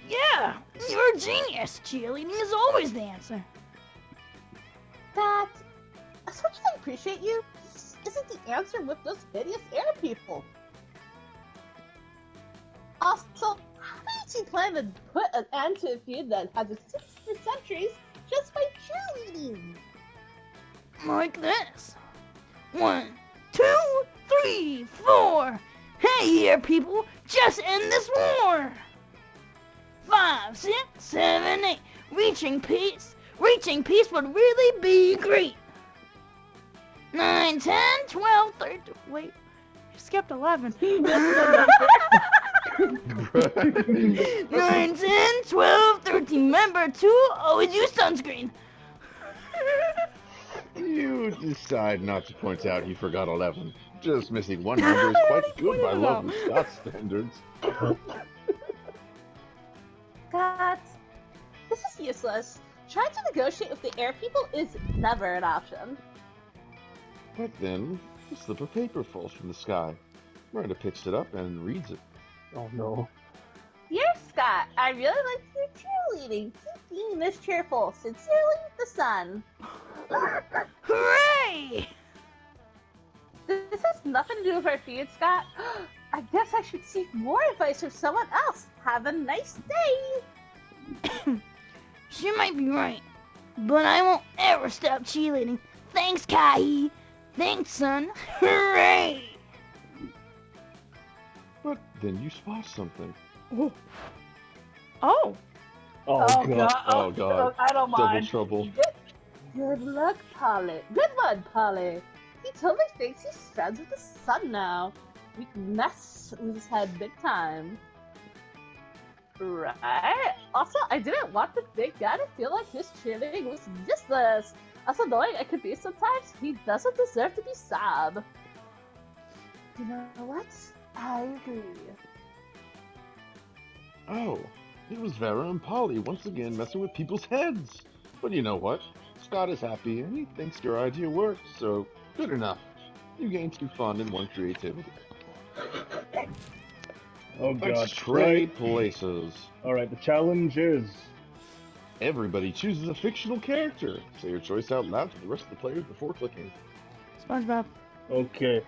Yeah, you're a genius. Cheerleading is always the answer. That. As much as I appreciate you, this isn't the answer with those hideous air people. Also, how does he plan to put an end to a feud that has existed for centuries just by cheerleading? Like this. 1, 2, 3, 4. Hey here, people. Just end this war. 5, 6, 7, 8. Reaching peace would really be great. 9, 10, 12, 13. Wait, you skipped 11. 9, 10, 12, 13. Remember to always use sunscreen. You decide not to point out you forgot 11. Just missing one number is quite good by lovely Scott standards. God, this is useless. Trying to negotiate with the air people is never an option. But then, a slip of paper falls from the sky. Miranda picks it up and reads it. Oh no. Dear Scott, I really like your cheerleading. Keep being this cheerful. Sincerely, the Sun. Hooray! This has nothing to do with our feud, Scott. I guess I should seek more advice from someone else. Have a nice day. She might be right, but I won't ever stop cheerleading. Thanks, Kai. Thanks, son. Hooray! But then you spot something. Oh. Oh, god. Oh, God. I don't Double mind. trouble. Good luck, Polly. Good one, Polly. He totally thinks he's friends with the Sun now. We can mess with his head big time. Right? Also, I didn't want the big guy to feel like his cheerleading was useless. As annoying it could be sometimes, he doesn't deserve to be sob. You know what? I agree. Oh, it was Vera and Polly once again messing with people's heads. But you know what? Scott is happy and he thinks your idea worked, so good enough. You gained 2 fun and 1 creativity. Oh god. Let's trade places. Alright, the challenge is... Everybody chooses a fictional character. Say your choice out loud to the rest of the players before clicking. SpongeBob. Okay.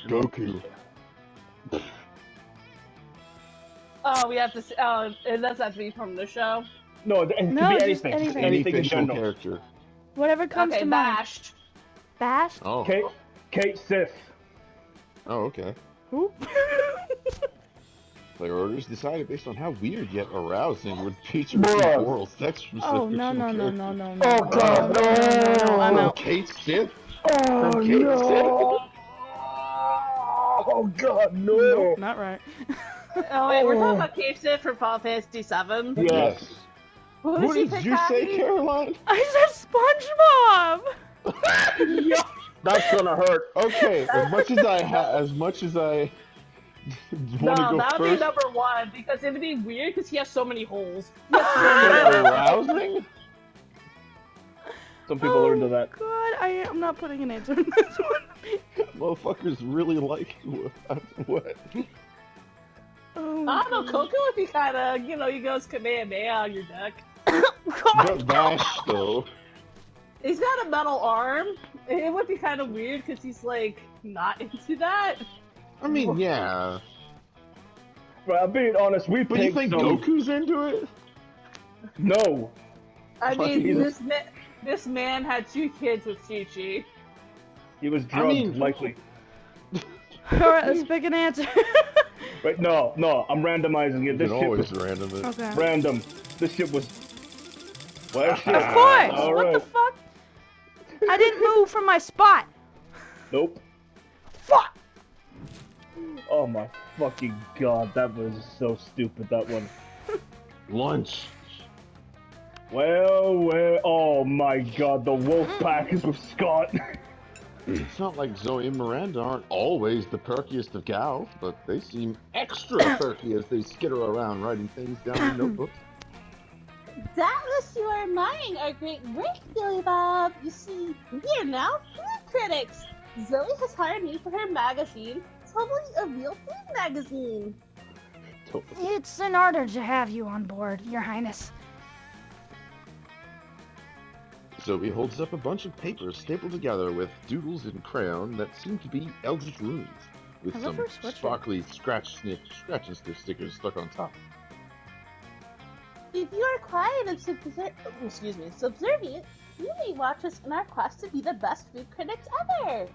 Goku. Oh, we have to. Oh, it does have to be from the show. No, it could No, be just anything. anything. Any Anything in fictional general. character. Whatever comes Okay, to mind. Bash. Bash? Oh. Kate Sith. Oh, okay. Who? Player orders decided based on how weird yet arousing would feature Bruh. oral sex from Oh, such no, no, fictional no, no, characters. no, no. Oh, God, no. I'm From out. Kate Sith? Oh, From Kate no. Oh god, no! Nope, not right. Oh wait, we're talking about Cave Sith from Final Fantasy VII. Yes. Who What she did pick, you say, Kathy? Caroline? I said SpongeBob! That's gonna hurt. Okay, as much as I want to No, go that would be first, number 1 because it would be weird because he has so many holes. arousing? Some people are into that. God, I am not putting an answer in this one. Motherfuckers really like what? Oh, I don't know, God. Coco would be kind of, he goes Kamehameha on your deck. But Bash though. He's got a metal arm. It would be kind of weird because he's like not into that. I mean, yeah. But I'm being honest, we But you picked think some... Goku's into it? No. I Fuck, mean, he's- this man had 2 kids with Chi-Chi. He was drugged, mean- likely. Alright, let's pick an answer. Right, no, I'm randomizing it. You This can shit always was random it. Okay. random. This shit was... Well, shit. Of course! All What right. the fuck? I didn't move from my spot. Nope. Fuck! Oh my fucking god, that was so stupid, that one. Lunch. Well, oh my god, the wolf pack is with Scott. It's not like Zoe and Miranda aren't always the perkiest of gals, but they seem extra perky as they skitter around writing things down in notebooks. Doubtless you are admiring our great work, Billy Bob. You see, we are now food critics. Zoe has hired me for her magazine, totally a real food magazine. Totally. It's an honor to have you on board, Your Highness. Zoe holds up a bunch of papers stapled together with doodles in crayon that seem to be Eldritch runes, with I love some her sweatshirt. sparkly scratch and sniff stickers stuck on top. If you are quiet and subservient, you may watch us in our quest to be the best food critics ever.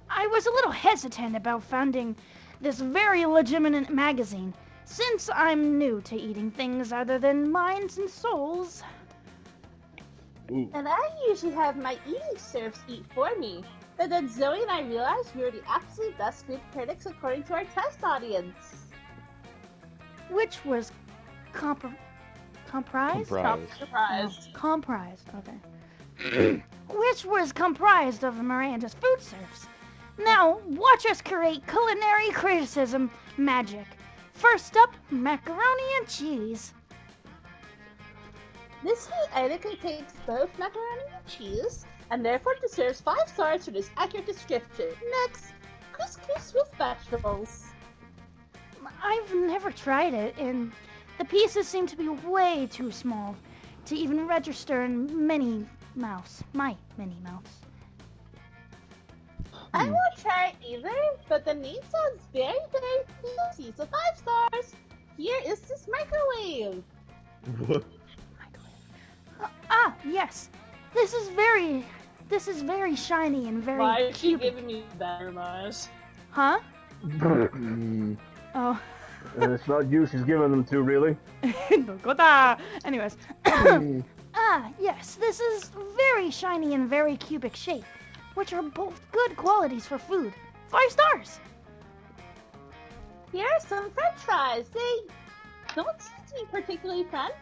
I was a little hesitant about founding this very legitimate magazine, since I'm new to eating things other than minds and souls. Ooh. And I usually have my eating serfs eat for me. But then Zoe and I realized we were the absolute best food critics according to our test audience. Which was comprised? Surprised. Comprised, okay. Which was comprised of Miranda's food serfs. Now, watch us create culinary criticism magic. First up, macaroni and cheese. This food item contains both macaroni and cheese, and therefore deserves 5 stars for this accurate description. Next, couscous with vegetables. I've never tried it, and the pieces seem to be way too small to even register in Minnie Mouse, my Minnie Mouse. I won't try it either, but the name sounds very, very fancy, so 5 stars. Here is this microwave. Yes. This is very shiny and very Why is she cubic. giving me better Mars? Huh? Mm, Oh. It's not you she's giving them to, really. Anyways. Yes, this is very shiny and very cubic shape, which are both good qualities for food. 5 stars! Here are some french fries. They don't seem to be particularly French.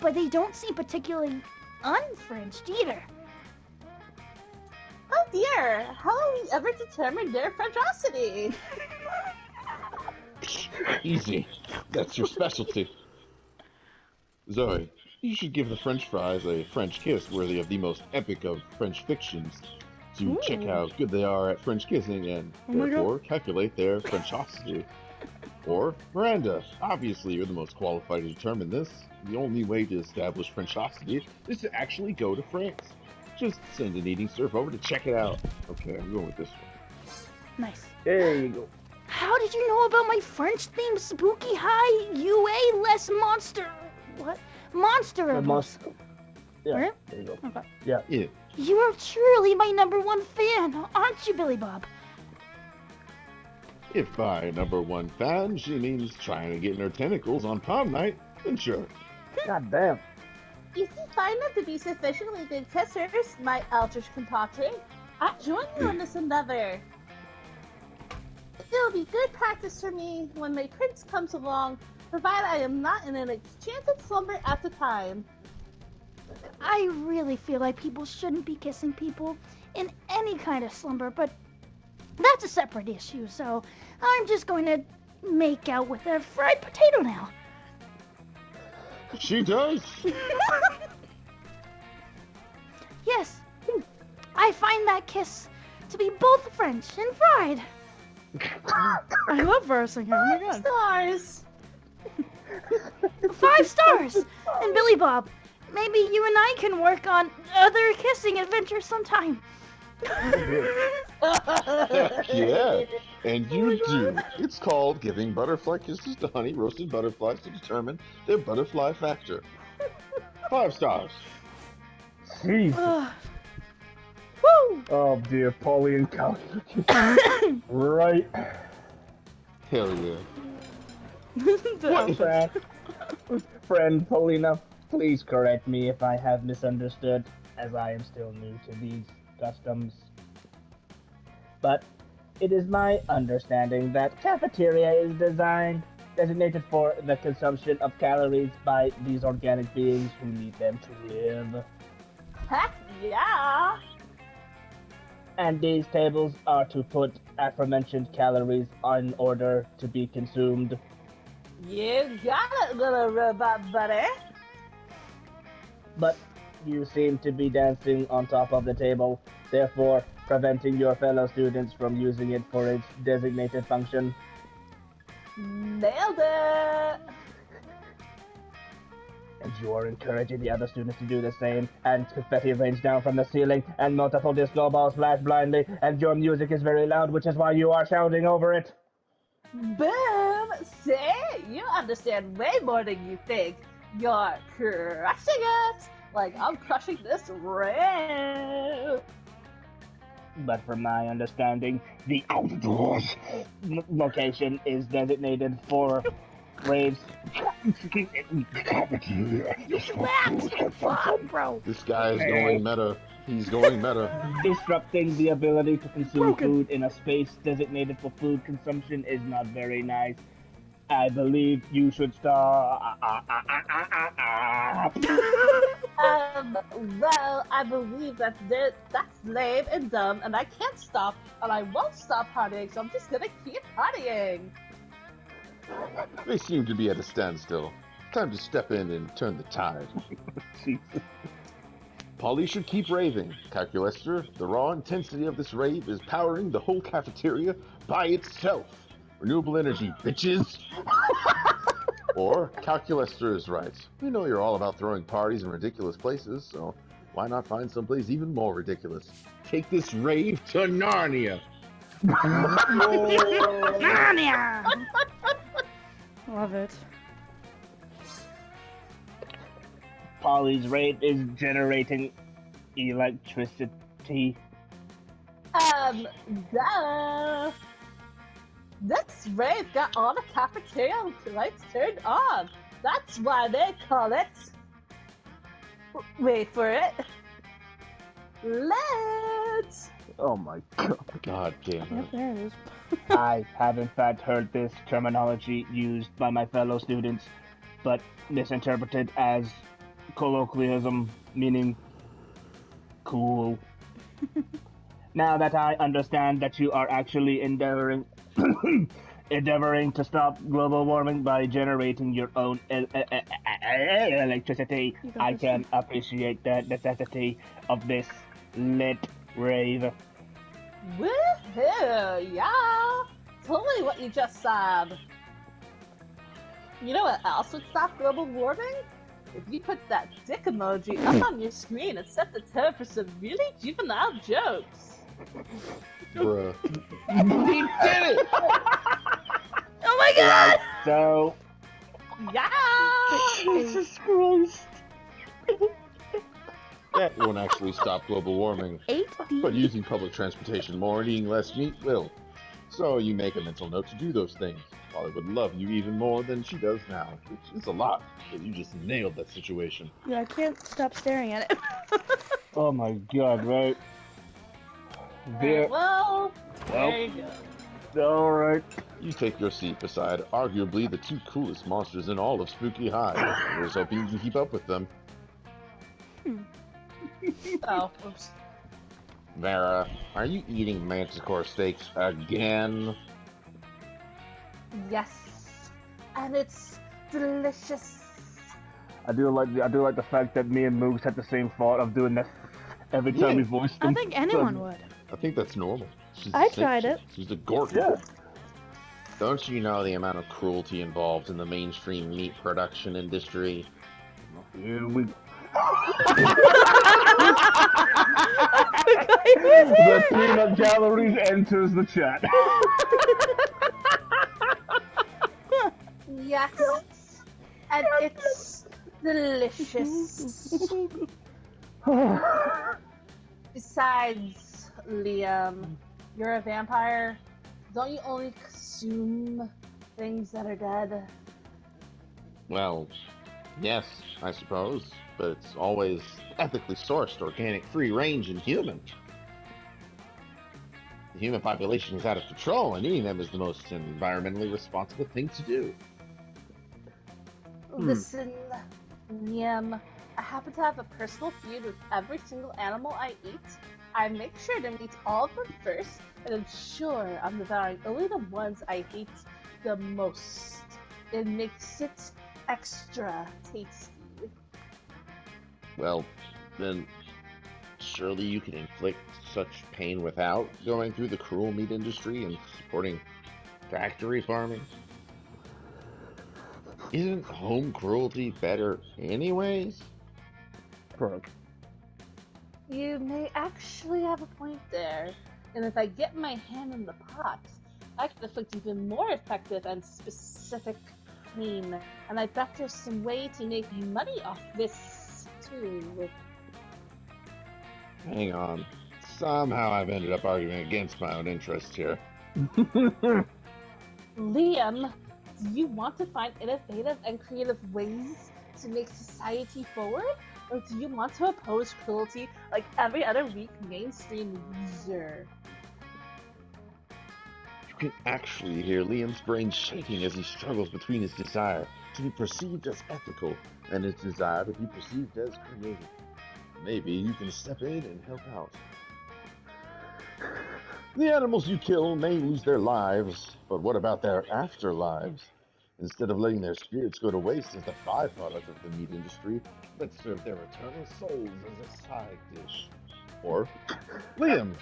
But they don't seem particularly unfrenched either. Oh dear, how will we ever determine their Frenchosity? easy. That's your specialty. Zoe, you should give the French fries a French kiss worthy of the most epic of French fictions to check how good they are at French kissing and therefore calculate their Frenchosity. Or, Miranda, obviously you're the most qualified to determine this. The only way to establish Frenchosity is to actually go to France. Just send an eating serf over to check it out. Okay, I'm going with this one. Nice. There you go. How did you know about my French-themed spooky high UA less monster? What? Monster. Yeah, Right? there you go. Okay. Yeah. Yeah. You are truly my #1 fan, aren't you, Billy Bob? If by #1 fan she means trying to get in her tentacles on prom night, then sure. God damn. If you find them to be sufficiently good kissers, my eldritch compatriot, I'll join you on this endeavor. It'll be good practice for me when my prince comes along, provided I am not in an enchanted slumber at the time. I really feel like people shouldn't be kissing people in any kind of slumber, but that's a separate issue, so I'm just going to make out with a fried potato now. She does! Yes, I find that kiss to be both French and fried. I love versing her, oh my god. Stars! 5 stars! And Billy Bob, maybe you and I can work on other kissing adventures sometime. Yeah, and you do. It's called giving butterfly kisses to honey roasted butterflies to determine their butterfly factor. 5 stars. Jeez. Woo! Oh dear, Polly and Cal. Right. Hell yeah. Friend Paulina, please correct me if I have misunderstood, as I am still new to these customs. But it is my understanding that cafeteria is designed designated for the consumption of calories by these organic beings who need them to live. Heck yeah! And these tables are to put aforementioned calories in order to be consumed. You got it, little robot buddy. But you seem to be dancing on top of the table, therefore preventing your fellow students from using it for its designated function. Nailed it! And you are encouraging the other students to do the same, and confetti rains down from the ceiling, and multiple disco balls flash blindly, and your music is very loud, which is why you are shouting over it. Boom! See? You understand way more than you think. You're crushing it! Like I'm crushing this rave! But from my understanding, the outdoors location is designated for raves. Bro. This guy is going meta. He's going meta. Disrupting the ability to consume food in a space designated for food consumption is not very nice. I believe you should stop. Well, I believe that's lame and dumb, and I can't stop, and I won't stop partying, so I'm just gonna keep partying. They seem to be at a standstill. Time to step in and turn the tide. Polly should keep raving. Calculester, the raw intensity of this rave is powering the whole cafeteria by itself. Renewable energy, bitches! Or, Calculester is right. We know you're all about throwing parties in ridiculous places, so why not find someplace even more ridiculous? Take this rave to Narnia! Narnia! Love it. Polly's rave is generating electricity. Duh. This rave got all the cafeteria lights turned on. That's why they call it. Wait for it. Let's. Oh my god. God damn it. Yep, there it is. I have in fact heard this terminology used by my fellow students, but misinterpreted as colloquialism, meaning cool. Now that I understand that you are actually endeavoring to stop global warming by generating your own electricity, I can appreciate the necessity of this lit rave. Woohoo! Yeah! Totally what you just said. You know what else would stop global warming? If you put that dick emoji up on your screen and set the tone for some really juvenile jokes. Bruh. He did it! Oh my god! So, Yeah! Jesus Christ. That won't actually stop global warming, 8D. but using public transportation more and eating less meat will. So you make a mental note to do those things. Polly would love you even more than she does now, which is a lot, but you just nailed that situation. Yeah, I can't stop staring at it. Oh my god, right? There. Well, there you go. Alright. You take your seat beside arguably the two coolest monsters in all of Spooky High. I was hoping you can keep up with them. Oh, oops. Vera, are you eating manticore steaks again? Yes. And it's delicious. I do like the fact that me and Moogs had the same thought of doing this every time we voiced them. I think anyone would. I think that's normal. I tried it. She's a gorgon. Yeah. Don't you know the amount of cruelty involved in the mainstream meat production industry? Yeah, we... The The peanut galleries enters the chat. Yes. And it's delicious. Besides, Liam, you're a vampire. Don't you only consume things that are dead? Well, yes, I suppose, but it's always ethically sourced, organic, free-range, and human. The human population is out of control, and eating them is the most environmentally responsible thing to do. Listen, Liam, I happen to have a personal feud with every single animal I eat. I make sure to meet all of them first, and ensure I'm devouring only the ones I hate the most. It makes it extra tasty. Well, then surely you can inflict such pain without going through the cruel meat industry and supporting factory farming? Isn't home cruelty better anyways? Correct. You may actually have a point there, and if I get my hand in the pot, I can inflict even more effective and specific pain, and I bet there's some way to make money off this, too. Hang on. Somehow I've ended up arguing against my own interests here. Liam, do you want to find innovative and creative ways to make society forward? Or do you want to oppose cruelty like every other weak mainstream loser? You can actually hear Liam's brain shaking as he struggles between his desire to be perceived as ethical and his desire to be perceived as creative. Maybe you can step in and help out. The animals you kill may lose their lives, but what about their afterlives? Instead of letting their spirits go to waste as the byproduct of the meat industry, let's serve their eternal souls as a side dish. Or, Liam,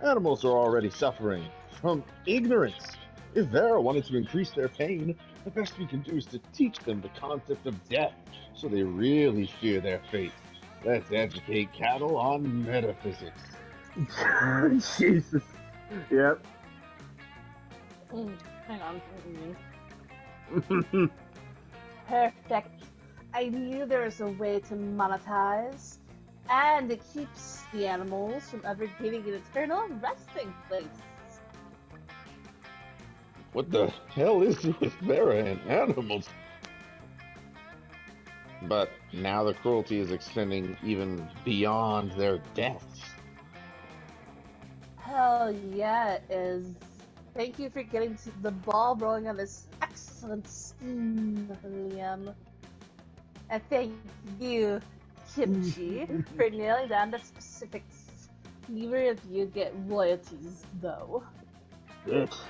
animals are already suffering from ignorance. If Vera wanted to increase their pain, the best we can do is to teach them the concept of death, so they really fear their fate. Let's educate cattle on metaphysics. Jesus. Yep. Hang on. Perfect. I knew there was a way to monetize, and it keeps the animals from ever getting an eternal resting place. What the hell is it with Vera and animals? But now the cruelty is extending even beyond their deaths. Hell yeah, it is. Thank you for getting the ball rolling on this excellent scheme, Liam. And thank you, Kimchi, for nailing down the specifics. Neither of you get royalties, though. Yes.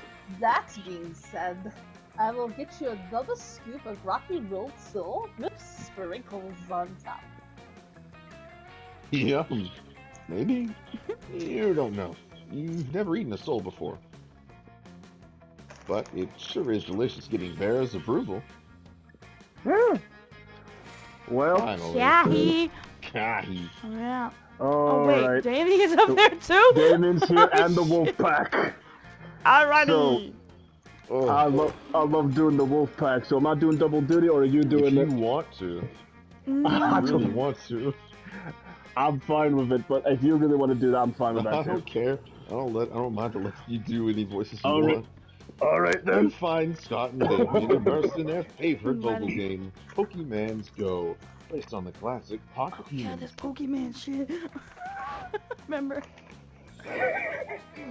That being said, I will get you another scoop of Rocky Road Soul with sprinkles on top. Yum. Maybe? You don't know. You've never eaten a soul before. But it sure is delicious getting Vera's approval. Well, Finally. Yahi. Kahi. Yeah. all Oh wait, right. Davey's up there too. Damon's here and the wolf pack. Alrighty. Oh, I love doing the wolf pack. So am I doing double duty or are you if doing you it? want to, I you really don't- want to. I'm fine with it, but if you really want to do that, I'm fine with I that too. don't care. I don't mind to let you do any voices you All right. want. All right Then then. find Scott and Damien immersed in their favorite mobile Money. game, Pokemon's Go, based on the classic Pocket Yeah, Humans. this Pokemon shit. Remember?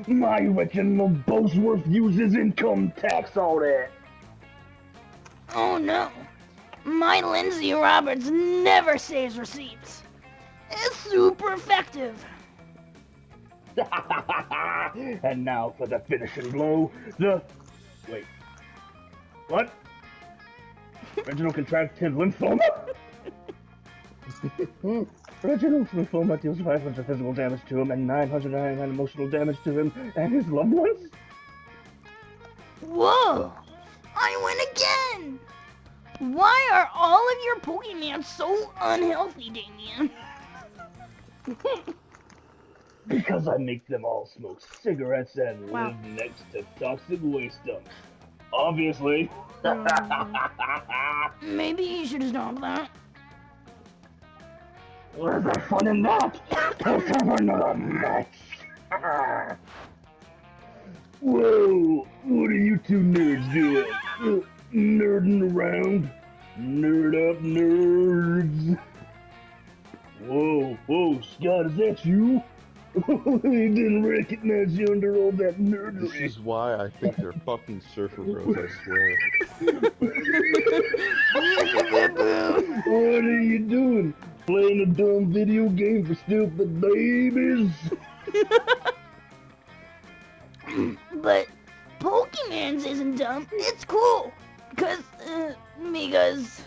My Reginald Bosworth uses income tax audit. Oh no. My Lindsay Roberts never saves receipts. It's super effective. And now for the finishing blow. Wait. What? Reginald contracted lymphoma? Reginald's lymphoma deals 500 physical damage to him and 999 emotional damage to him and his loved ones? Whoa! I win again! Why are all of your Pokemon so unhealthy, Damien? Because I make them all smoke cigarettes and Wow. live next to toxic waste dumps. Obviously. Maybe you should stop that. Where's the fun in that? Let's have another match. Whoa, what are you two nerds doing? Nerding around? Nerd up nerds. Whoa, Scott, is that you? I didn't recognize you under all that This nerdery. is why I think they're fucking surfer bros, I swear. What are you doing? Playing a dumb video game for stupid babies? But Pokemans isn't dumb. It's cool. Because